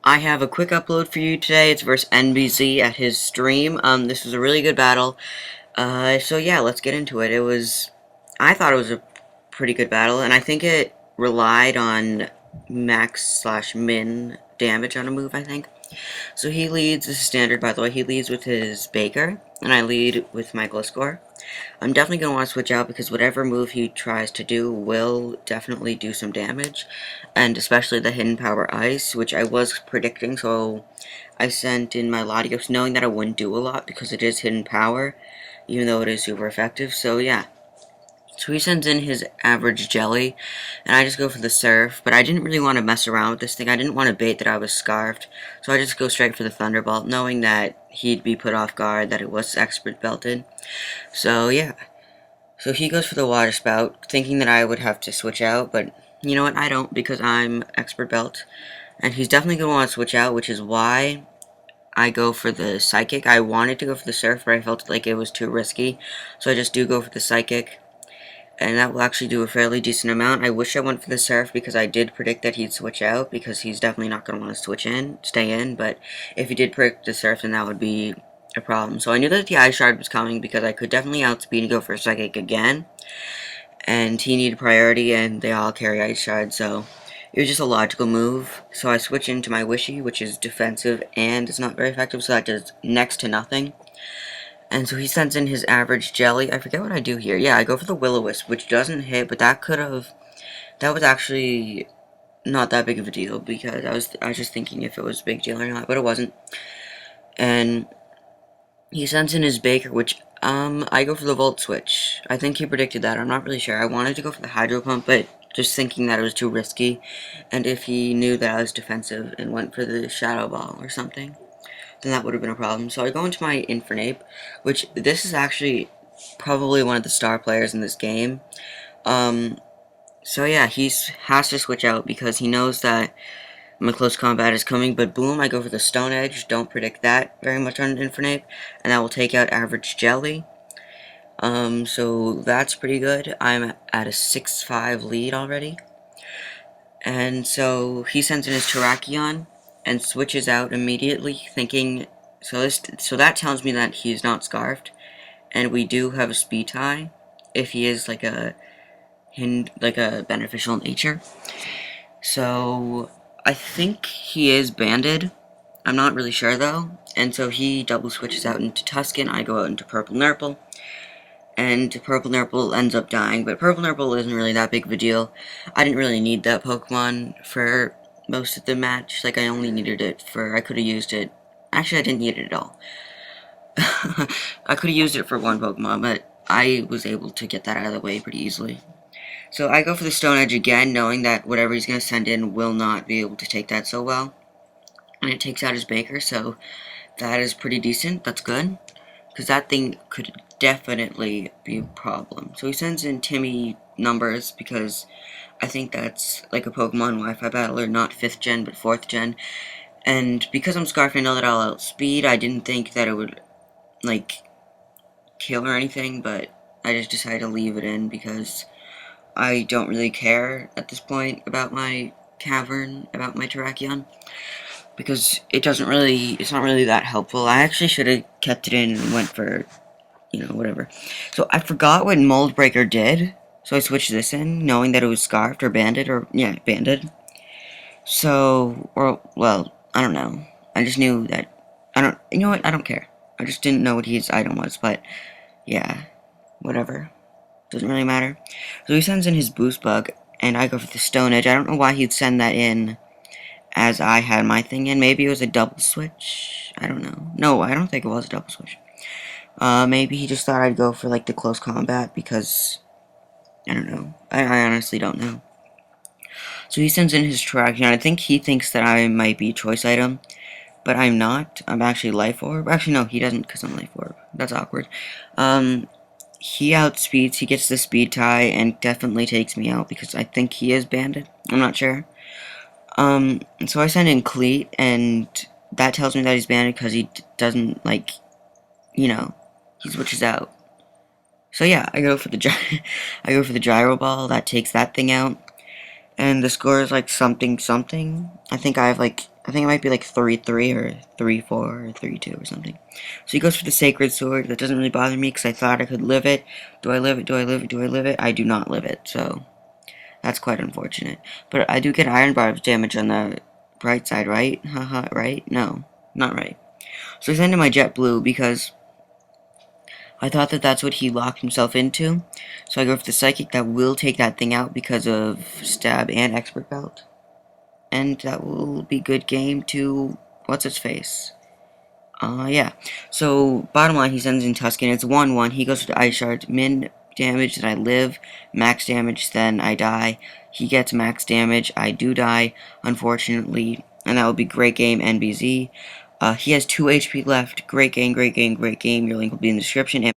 I have a quick upload for you today. It's versus NBZ at his stream. This was a really good battle. So yeah, let's get into it. I thought it was a pretty good battle, and I think it relied on max slash min damage on a move, I think. So he leads, this is standard by the way, he leads with his Baker, and I lead with my Gliscor. I'm definitely going to want to switch out because whatever move he tries to do will definitely do some damage, and especially the Hidden Power Ice, which I was predicting, so I sent in my Latios knowing that I wouldn't do a lot because it is Hidden Power, even though it is super effective, so yeah. So he sends in his average Jelly, and I just go for the Surf, but I didn't really want to mess around with this thing. I didn't want to bait that I was Scarfed, so I just go straight for the Thunderbolt, knowing that he'd be put off guard, that it was Expert Belted. So yeah. So he goes for the Water Spout, thinking that I would have to switch out, but you know what, I don't, because I'm Expert Belt. And he's definitely going to want to switch out, which is why I go for the Psychic. I wanted to go for the Surf, but I felt like it was too risky, so I just do go for the Psychic. And that will actually do a fairly decent amount. I wish I went for the Surf because I did predict that he'd switch out, because he's definitely not going to want to stay in, but if he did predict the Surf, then that would be a problem. So I knew that the Ice Shard was coming because I could definitely outspeed and go for a Psychic again, and he needed priority, and they all carry Ice Shard, so it was just a logical move. So I switch into my Wishy, which is defensive and is not very effective, so that does next to nothing. And so he sends in his average Jelly. I forget what I do here. Yeah, I go for the Will-O-Wisp, which doesn't hit, but that was actually not that big of a deal, because I was just thinking if it was a big deal or not, but it wasn't. And he sends in his Baker, which, I go for the Volt Switch. I think he predicted that, I'm not really sure. I wanted to go for the Hydro Pump, but just thinking that it was too risky, and if he knew that I was defensive and went for the Shadow Ball or something, then that would have been a problem. So I go into my Infernape, which this is actually probably one of the star players in this game. So yeah, he has to switch out because he knows that my close combat is coming, but boom, I go for the Stone Edge. Don't predict that very much on an Infernape, and that will take out average Jelly. So that's pretty good. I'm at a 6-5 lead already. And so he sends in his Terrakion and switches out immediately, thinking, so that tells me that he's not Scarfed, and we do have a speed tie if he is like a beneficial nature. So I think he is banded. I'm not really sure though. And so he double switches out into Tuscan. I go out into Purple Nurple, and Purple Nurple ends up dying, but Purple Nurple isn't really that big of a deal. I didn't really need that Pokemon for most of the match. Like, I only needed it I could have used it. Actually, I didn't need it at all. I could have used it for one Pokemon, but I was able to get that out of the way pretty easily. So I go for the Stone Edge again, knowing that whatever he's going to send in will not be able to take that so well. And it takes out his Baker, so that is pretty decent. That's good, because that thing could definitely be a problem. So he sends in Timmy numbers, because I think that's like a Pokemon Wi-Fi battler, not 5th gen, but 4th gen. And because I'm Scarf, I know that I'll outspeed. I didn't think that it would, like, kill or anything, but I just decided to leave it in, because I don't really care at this point about my Cavern, about my Terrakion, because it's not really that helpful. I actually should have kept it in and went for, whatever. So I forgot what Mold Breaker did, so I switched this in, knowing that it was Scarfed or Banded, Banded. So, well, I don't know. I just knew that, you know what, I don't care. I just didn't know what his item was, but, yeah, whatever. Doesn't really matter. So he sends in his Boost Bug, and I go for the Stone Edge. I don't know why he'd send that in as I had my thing in. Maybe it was a double switch? I don't know. No, I don't think it was a double switch. Maybe he just thought I'd go for, like, the close combat, because, I don't know. I honestly don't know. So he sends in his Terrakion. I think he thinks that I might be a choice item, but I'm not. I'm actually Life Orb. Actually, no, he doesn't, because I'm Life Orb. That's awkward. He outspeeds, he gets the speed tie, and definitely takes me out, because I think he is banded. I'm not sure. So I send in Cleat, and that tells me that he's banded, because he doesn't, like, he switches out. So yeah, I go for the Gyro Ball. That takes that thing out, and the score is like something. I think I have like I think it might be like 3-3 or 3-4 or 3-2 or something. So he goes for the Sacred Sword. That doesn't really bother me because I thought I could live it. Do I live it? Do I live it? Do I live it? I do not live it, so that's quite unfortunate. But I do get Iron Barb's damage on the bright side, right? Haha, right? No, not right. So I send him my Jet Blue because I thought that that's what he locked himself into. So I go for the Psychic that will take that thing out because of Stab and Expert Belt. And that will be good game to what's its face. Yeah. So bottom line, he sends in Tuscan. It's 1-1. He goes for the Ice Shards. Min damage, then I live. Max damage, then I die. He gets max damage. I do die, unfortunately. And that would be great game, NBZ. He has 2 HP left. Great game, great game, great game. Your link will be in the description.